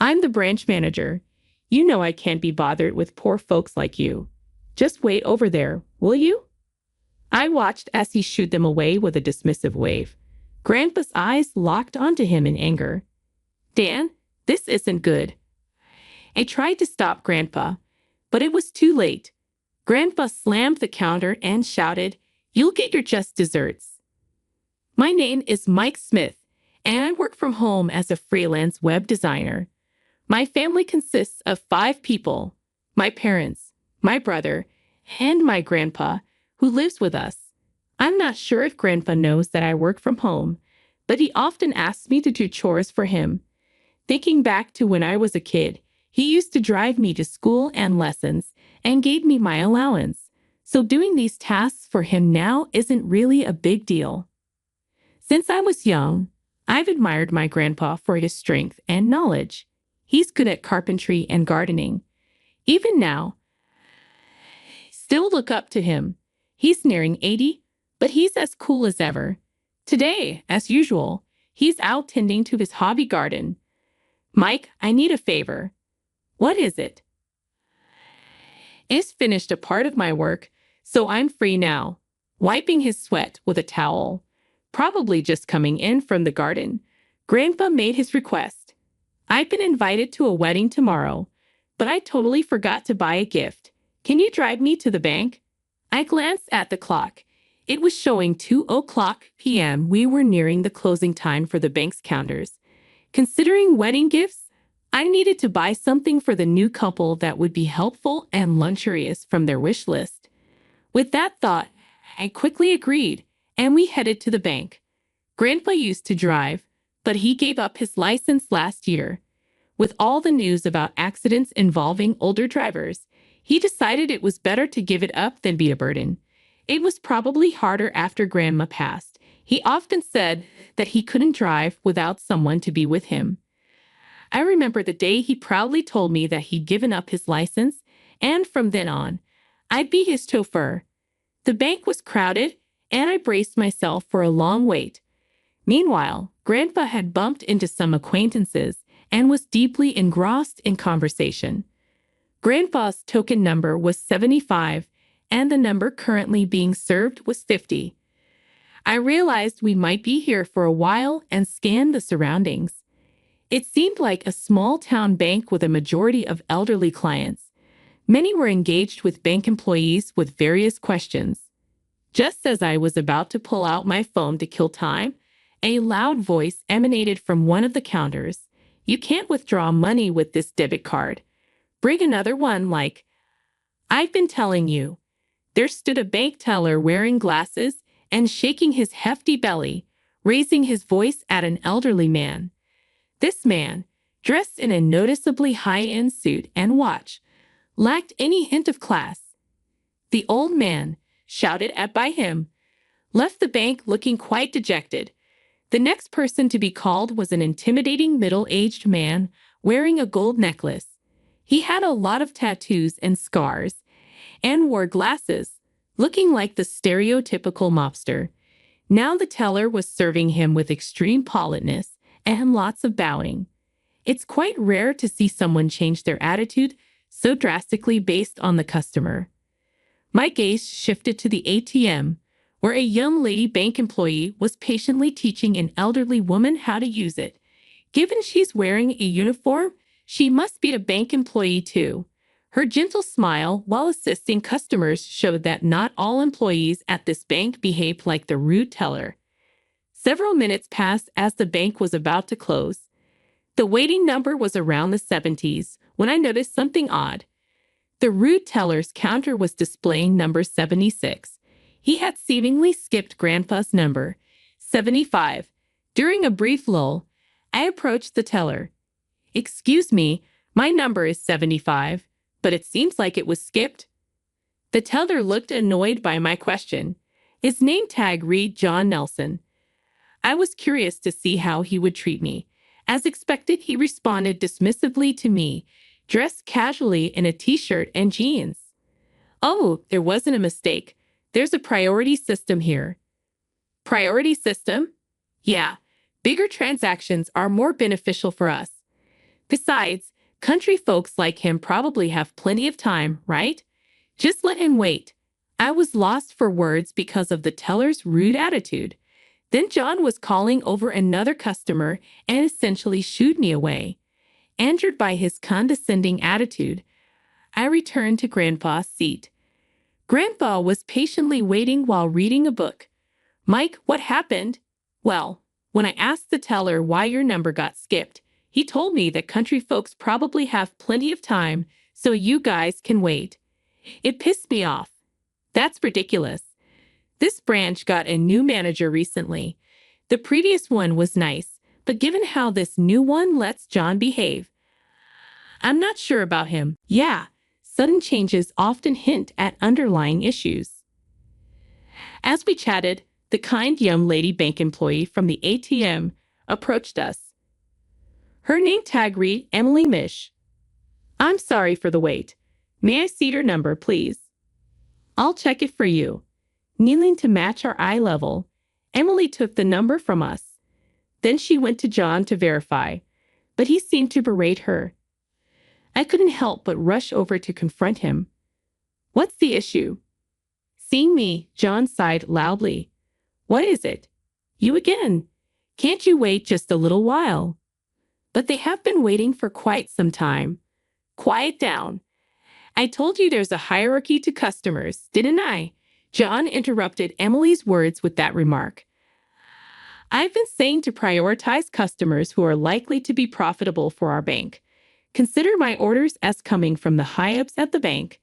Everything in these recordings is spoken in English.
I'm the branch manager. You know I can't be bothered with poor folks like you. Just wait over there, will you?" I watched as he shooed them away with a dismissive wave. Grandpa's eyes locked onto him in anger. "Dan, this isn't good." I tried to stop Grandpa, but it was too late. Grandpa slammed the counter and shouted, "You'll get your just desserts." "My name is Mike Smith, and I work from home as a freelance web designer. My family consists of 5 people: my parents, my brother, and my grandpa, who lives with us. I'm not sure if Grandpa knows that I work from home, but he often asks me to do chores for him. Thinking back to when I was a kid, he used to drive me to school and lessons and gave me my allowance, so doing these tasks for him now isn't really a big deal. Since I was young, I've admired my grandpa for his strength and knowledge. He's good at carpentry and gardening. Even now, still look up to him. He's nearing 80, but he's as cool as ever. Today, as usual, he's out tending to his hobby garden. Mike, I need a favor." "What is it?" "It's finished a part of my work, so I'm free now." Wiping his sweat with a towel, probably just coming in from the garden, Grandpa made his request. "I've been invited to a wedding tomorrow, but I totally forgot to buy a gift. Can you drive me to the bank?" I glanced at the clock. It was showing 2:00 p.m. We were nearing the closing time for the bank's counters. Considering wedding gifts, I needed to buy something for the new couple that would be helpful and luxurious from their wish list. With that thought, I quickly agreed, and we headed to the bank. Grandpa used to drive, but he gave up his license last year. With all the news about accidents involving older drivers, he decided it was better to give it up than be a burden. It was probably harder after Grandma passed. He often said that he couldn't drive without someone to be with him. I remember the day he proudly told me that he'd given up his license, and from then on, I'd be his chauffeur. The bank was crowded, and I braced myself for a long wait. Meanwhile, Grandpa had bumped into some acquaintances and was deeply engrossed in conversation. Grandpa's token number was 75, and the number currently being served was 50. I realized we might be here for a while and scanned the surroundings. It seemed like a small-town bank with a majority of elderly clients. Many were engaged with bank employees with various questions. Just as I was about to pull out my phone to kill time, a loud voice emanated from one of the counters. "You can't withdraw money with this debit card. Bring another one like." "I've been telling you." There stood a bank teller wearing glasses and shaking his hefty belly, raising his voice at an elderly man. This man, dressed in a noticeably high-end suit and watch, lacked any hint of class. The old man, shouted at by him, left the bank looking quite dejected. The next person to be called was an intimidating middle-aged man wearing a gold necklace. He had a lot of tattoos and scars and wore glasses, looking like the stereotypical mobster. Now the teller was serving him with extreme politeness and lots of bowing. It's quite rare to see someone change their attitude so drastically based on the customer. My gaze shifted to the ATM, where a young lady bank employee was patiently teaching an elderly woman how to use it. Given she's wearing a uniform, she must be a bank employee too. Her gentle smile while assisting customers showed that not all employees at this bank behaved like the rude teller. Several minutes passed as the bank was about to close. The waiting number was around the 70s when I noticed something odd. The rude teller's counter was displaying number 76. He had seemingly skipped Grandpa's number, 75. During a brief lull, I approached the teller. "Excuse me, my number is 75, but it seems like it was skipped." The teller looked annoyed by my question. His name tag read John Nelson. I was curious to see how he would treat me. As expected, he responded dismissively to me, dressed casually in a t-shirt and jeans. "Oh, there wasn't a mistake. There's a priority system here." "Priority system?" "Yeah, bigger transactions are more beneficial for us." Besides, country folks like him probably have plenty of time, right? Just let him wait. I was lost for words because of the teller's rude attitude. Then John was calling over another customer and essentially shooed me away. Angered by his condescending attitude, I returned to Grandpa's seat. Grandpa was patiently waiting while reading a book. Mike, what happened? Well, when I asked the teller why your number got skipped, he told me that country folks probably have plenty of time, so you guys can wait. It pissed me off. That's ridiculous. This branch got a new manager recently. The previous one was nice, but given how this new one lets John behave, I'm not sure about him. Yeah, sudden changes often hint at underlying issues. As we chatted, the kind young lady bank employee from the ATM approached us. Her name tag read Emily Mish. I'm sorry for the wait. May I see your number, please? I'll check it for you. Kneeling to match our eye level, Emily took the number from us. Then she went to John to verify, but he seemed to berate her. I couldn't help but rush over to confront him. What's the issue? Seeing me, John sighed loudly. What is it? You again. Can't you wait just a little while? But they have been waiting for quite some time. Quiet down. I told you there's a hierarchy to customers, didn't I? John interrupted Emily's words with that remark. I've been saying to prioritize customers who are likely to be profitable for our bank. Consider my orders as coming from the high-ups at the bank.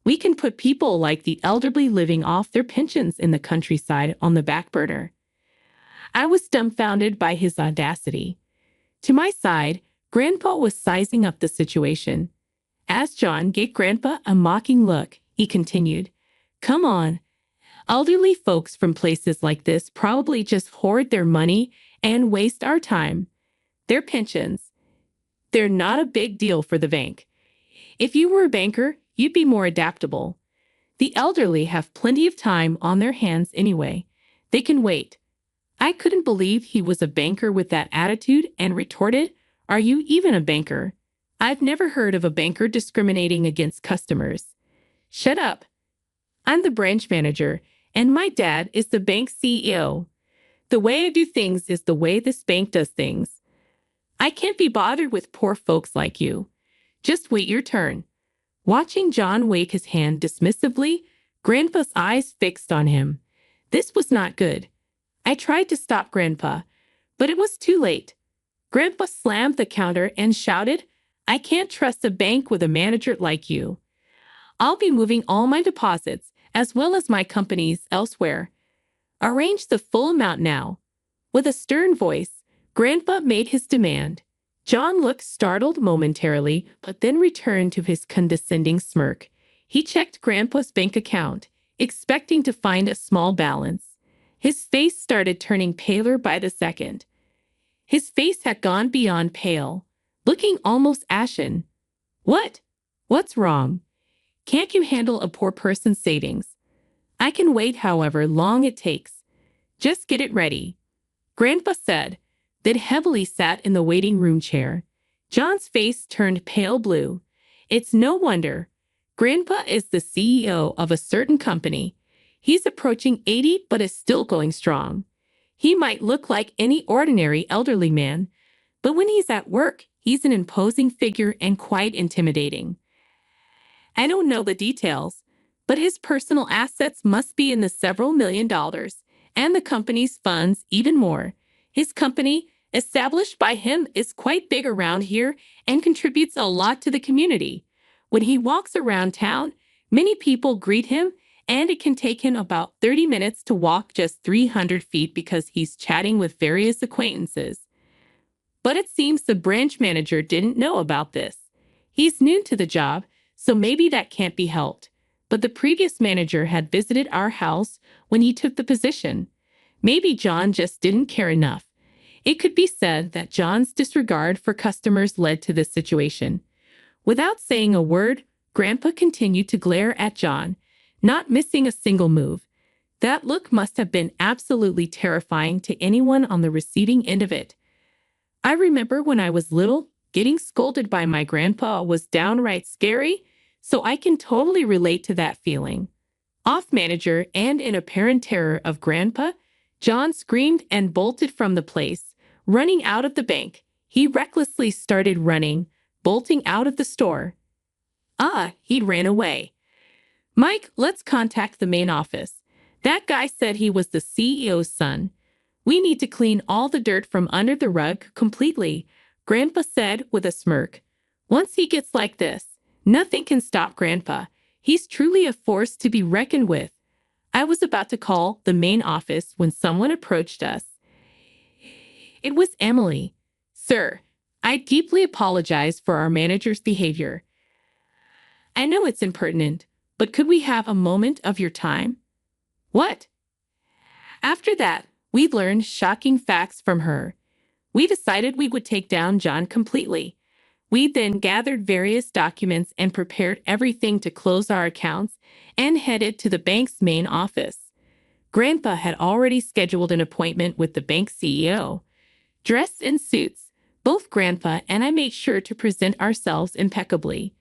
We can put people like the elderly living off their pensions in the countryside on the back burner. I was dumbfounded by his audacity. To my side, Grandpa was sizing up the situation. As John gave Grandpa a mocking look, he continued, Come on. Elderly folks from places like this probably just hoard their money and waste our time. Their pensions. They're not a big deal for the bank. If you were a banker, you'd be more adaptable. The elderly have plenty of time on their hands anyway. They can wait. I couldn't believe he was a banker with that attitude and retorted, Are you even a banker? I've never heard of a banker discriminating against customers. Shut up. I'm the branch manager, and my dad is the bank CEO. The way I do things is the way this bank does things. I can't be bothered with poor folks like you. Just wait your turn. Watching John wave his hand dismissively, Grandpa's eyes fixed on him. This was not good. I tried to stop Grandpa, but it was too late. Grandpa slammed the counter and shouted, I can't trust a bank with a manager like you. I'll be moving all my deposits, as well as my companies, elsewhere. Arrange the full amount now. With a stern voice, Grandpa made his demand. John looked startled momentarily, but then returned to his condescending smirk. He checked Grandpa's bank account, expecting to find a small balance. His face started turning paler by the second. His face had gone beyond pale, looking almost ashen. What? What's wrong? Can't you handle a poor person's savings? I can wait however long it takes. Just get it ready, Grandpa said, then heavily sat in the waiting room chair. John's face turned pale blue. It's no wonder. Grandpa is the CEO of a certain company. He's approaching 80 but is still going strong. He might look like any ordinary elderly man, but when he's at work, he's an imposing figure and quite intimidating. I don't know the details, but his personal assets must be in the several $million, and the company's funds even more. His company, established by him, is quite big around here and contributes a lot to the community. When he walks around town, many people greet him, and it can take him about 30 minutes to walk just 300 feet because he's chatting with various acquaintances. But it seems the branch manager didn't know about this. He's new to the job, so maybe that can't be helped. But the previous manager had visited our house when he took the position. Maybe John just didn't care enough. It could be said that John's disregard for customers led to this situation. Without saying a word, Grandpa continued to glare at John, not missing a single move. That look must have been absolutely terrifying to anyone on the receiving end of it. I remember when I was little, Getting scolded by my grandpa was downright scary, so I can totally relate to that feeling. Off manager and in apparent terror of Grandpa, John screamed and bolted from the place, running out of the bank. He recklessly started running, bolting out of the store. He ran away. Mike, let's contact the main office. That guy said he was the CEO's son. We need to clean all the dirt from under the rug completely, Grandpa said with a smirk. Once he gets like this, nothing can stop Grandpa. He's truly a force to be reckoned with. I was about to call the main office when someone approached us. It was Emily. Sir, I deeply apologize for our manager's behavior. I know it's impertinent, but could we have a moment of your time? What? After that, we learned shocking facts from her. We decided we would take down John completely. We then gathered various documents and prepared everything to close our accounts and headed to the bank's main office. Grandpa had already scheduled an appointment with the bank CEO. Dressed in suits, both Grandpa and I made sure to present ourselves impeccably.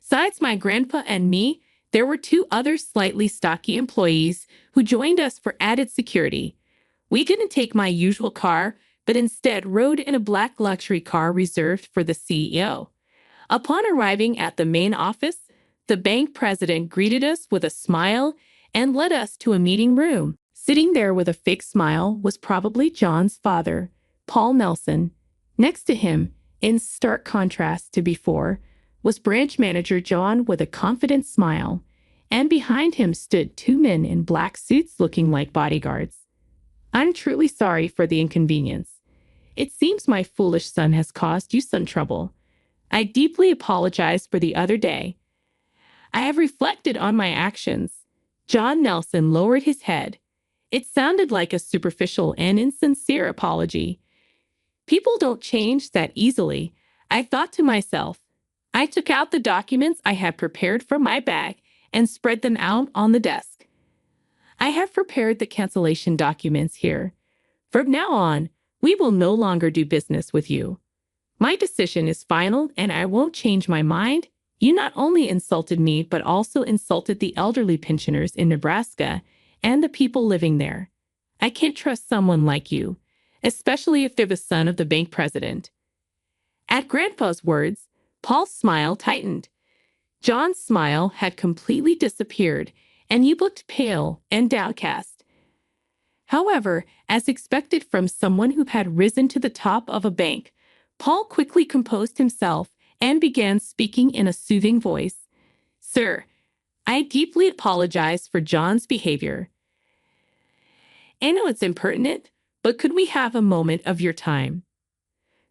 Besides my grandpa and me, there were two other slightly stocky employees who joined us for added security. We didn't take my usual car, but instead rode in a black luxury car reserved for the CEO. Upon arriving at the main office, the bank president greeted us with a smile and led us to a meeting room. Sitting there with a fake smile was probably John's father, Paul Nelson. Next to him, in stark contrast to before, was branch manager John with a confident smile, and behind him stood two men in black suits looking like bodyguards. I'm truly sorry for the inconvenience. It seems my foolish son has caused you some trouble. I deeply apologize for the other day. I have reflected on my actions. John Nelson lowered his head. It sounded like a superficial and insincere apology. People don't change that easily, I thought to myself. I took out the documents I had prepared from my bag and spread them out on the desk. I have prepared the cancellation documents here. From now on, we will no longer do business with you. My decision is final and I won't change my mind. You not only insulted me, but also insulted the elderly pensioners in Nebraska and the people living there. I can't trust someone like you, especially if they're the son of the bank president. At Grandpa's words, Paul's smile tightened. John's smile had completely disappeared, and he looked pale and downcast. However, as expected from someone who had risen to the top of a bank, Paul quickly composed himself and began speaking in a soothing voice. Sir, I deeply apologize for John's behavior. I know it's impertinent, but could we have a moment of your time?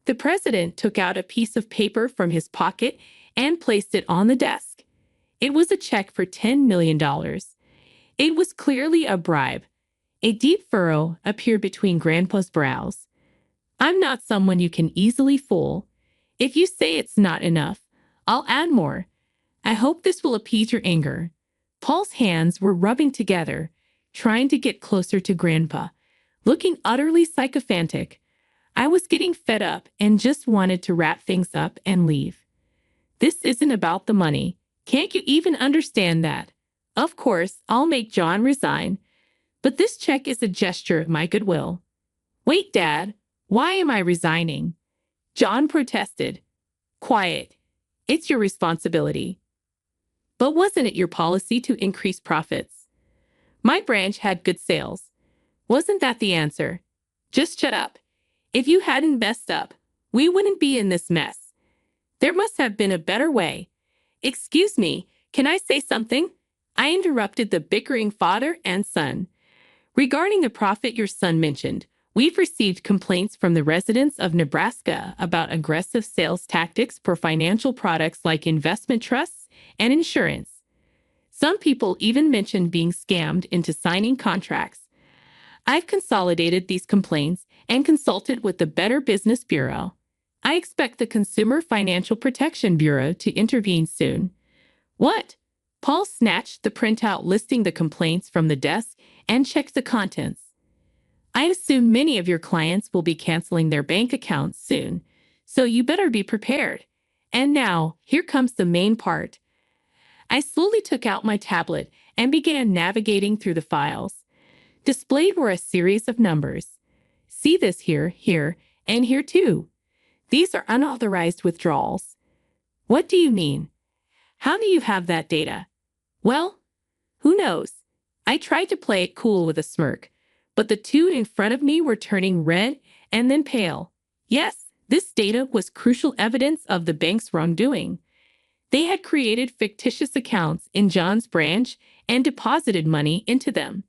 The president took out a piece of paper from his pocket and placed it on the desk. It was a check for $10 million. It was clearly a bribe. A deep furrow appeared between Grandpa's brows. I'm not someone you can easily fool. If you say it's not enough, I'll add more. I hope this will appease your anger. Paul's hands were rubbing together, trying to get closer to Grandpa, looking utterly sycophantic. I was getting fed up and just wanted to wrap things up and leave. This isn't about the money. Can't you even understand that? Of course, I'll make John resign, but this check is a gesture of my goodwill. Wait, Dad, why am I resigning? John protested. Quiet. It's your responsibility. But wasn't it your policy to increase profits? My branch had good sales. Wasn't that the answer? Just shut up. If you hadn't messed up, we wouldn't be in this mess. There must have been a better way. Excuse me, can I say something? I interrupted the bickering father and son. Regarding the profit your son mentioned, we've received complaints from the residents of Nebraska about aggressive sales tactics for financial products like investment trusts and insurance. Some people even mentioned being scammed into signing contracts. I've consolidated these complaints and consulted with the Better Business Bureau. I expect the Consumer Financial Protection Bureau to intervene soon. What? Paul snatched the printout listing the complaints from the desk and checked the contents. I assume many of your clients will be canceling their bank accounts soon, so you better be prepared. And now, here comes the main part. I slowly took out my tablet and began navigating through the files. Displayed were a series of numbers. See this here, here, and here too. These are unauthorized withdrawals. What do you mean? How do you have that data? Well, who knows? I tried to play it cool with a smirk, but the two in front of me were turning red and then pale. Yes, this data was crucial evidence of the bank's wrongdoing. They had created fictitious accounts in John's branch and deposited money into them.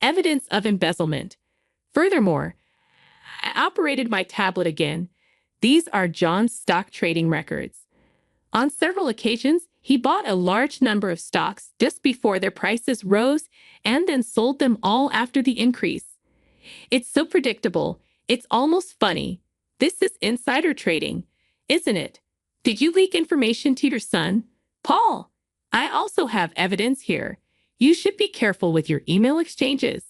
Evidence of embezzlement. Furthermore, I operated my tablet again. These are John's stock trading records. On several occasions, he bought a large number of stocks just before their prices rose and then sold them all after the increase. It's so predictable, it's almost funny. This is insider trading, isn't it? Did you leak information to your son? Paul, I also have evidence here. You should be careful with your email exchanges.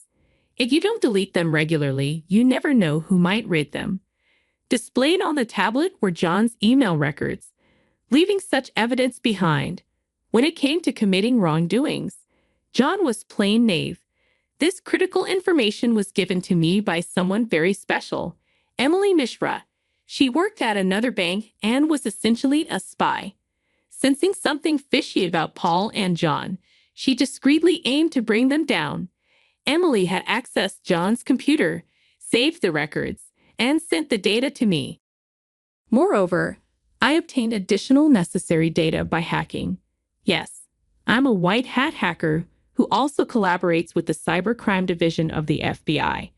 If you don't delete them regularly, you never know who might read them. Displayed on the tablet were John's email records, leaving such evidence behind. When it came to committing wrongdoings, John was plain knave. This critical information was given to me by someone very special, Emily Mishra. She worked at another bank and was essentially a spy. Sensing something fishy about Paul and John, she discreetly aimed to bring them down. Emily had accessed John's computer, saved the records, and sent the data to me. Moreover, I obtained additional necessary data by hacking. Yes, I'm a white hat hacker who also collaborates with the cybercrime division of the FBI.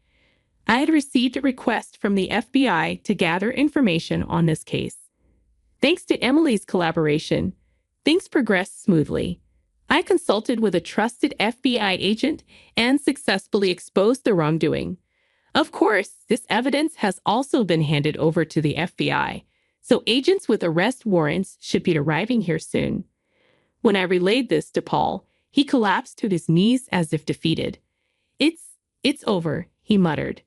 I had received a request from the FBI to gather information on this case. Thanks to Emily's collaboration, things progressed smoothly. I consulted with a trusted FBI agent and successfully exposed the wrongdoing. Of course, this evidence has also been handed over to the FBI, so agents with arrest warrants should be arriving here soon. When I relayed this to Paul, he collapsed to his knees as if defeated. It's over, he muttered.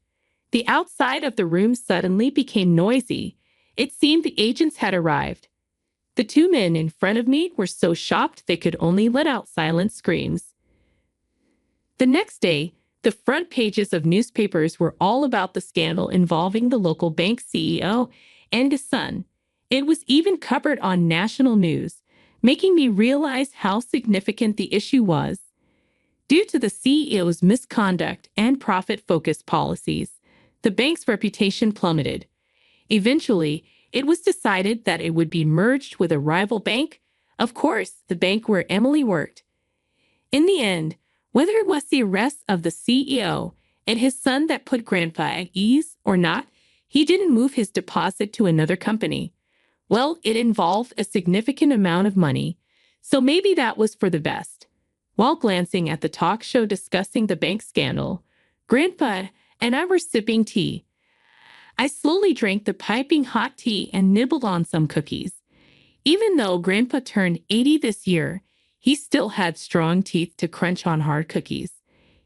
The outside of the room suddenly became noisy. It seemed the agents had arrived. The two men in front of me were so shocked they could only let out silent screams. The next day, the front pages of newspapers were all about the scandal involving the local bank CEO and his son. It was even covered on national news, making me realize how significant the issue was. Due to the CEO's misconduct and profit-focused policies, the bank's reputation plummeted. Eventually, it was decided that it would be merged with a rival bank, of course, the bank where Emily worked. In the end, whether it was the arrest of the CEO and his son that put Grandpa at ease or not, he didn't move his deposit to another company. Well, it involved a significant amount of money, so maybe that was for the best. While glancing at the talk show discussing the bank scandal, Grandpa and I were sipping tea. I slowly drank the piping hot tea and nibbled on some cookies. Even though Grandpa turned 80 this year, he still had strong teeth to crunch on hard cookies.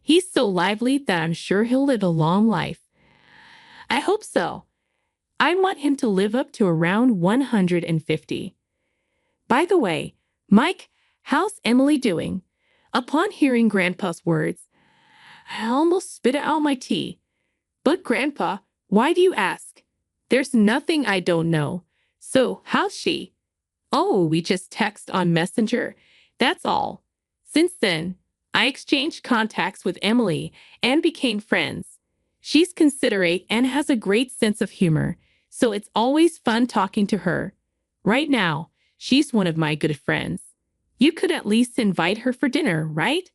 He's so lively that I'm sure he'll live a long life. I hope so. I want him to live up to around 150. By the way, Mike, how's Emily doing? Upon hearing Grandpa's words, I almost spit out my tea. But Grandpa, why do you ask? There's nothing I don't know. So, how's she? Oh, we just text on Messenger. That's all. Since then, I exchanged contacts with Emily and became friends. She's considerate and has a great sense of humor, so it's always fun talking to her. Right now, she's one of my good friends. You could at least invite her for dinner, right?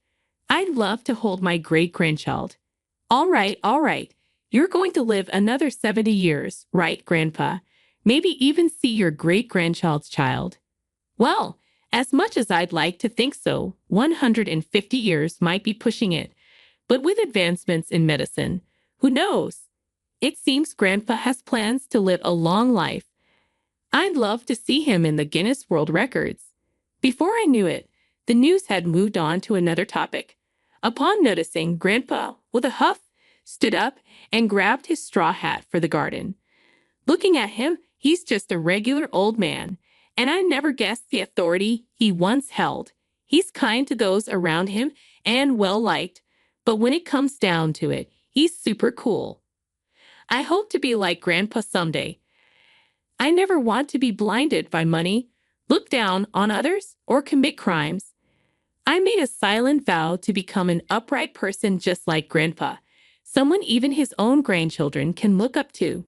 I'd love to hold my great-grandchild. All right. You're going to live another 70 years, right, Grandpa? Maybe even see your great-grandchild's child. Well, as much as I'd like to think so, 150 years might be pushing it. But with advancements in medicine, who knows? It seems Grandpa has plans to live a long life. I'd love to see him in the Guinness World Records. Before I knew it, the news had moved on to another topic. Upon noticing, Grandpa, with a huff, stood up and grabbed his straw hat for the garden. Looking at him, He's just a regular old man, and I never guessed the authority he once held. He's kind to those around him and well-liked, but when it comes down to it, he's super cool. I hope to be like Grandpa someday. I never want to be blinded by money, look down on others, or commit crimes. I made a silent vow to become an upright person just like Grandpa, someone even his own grandchildren can look up to.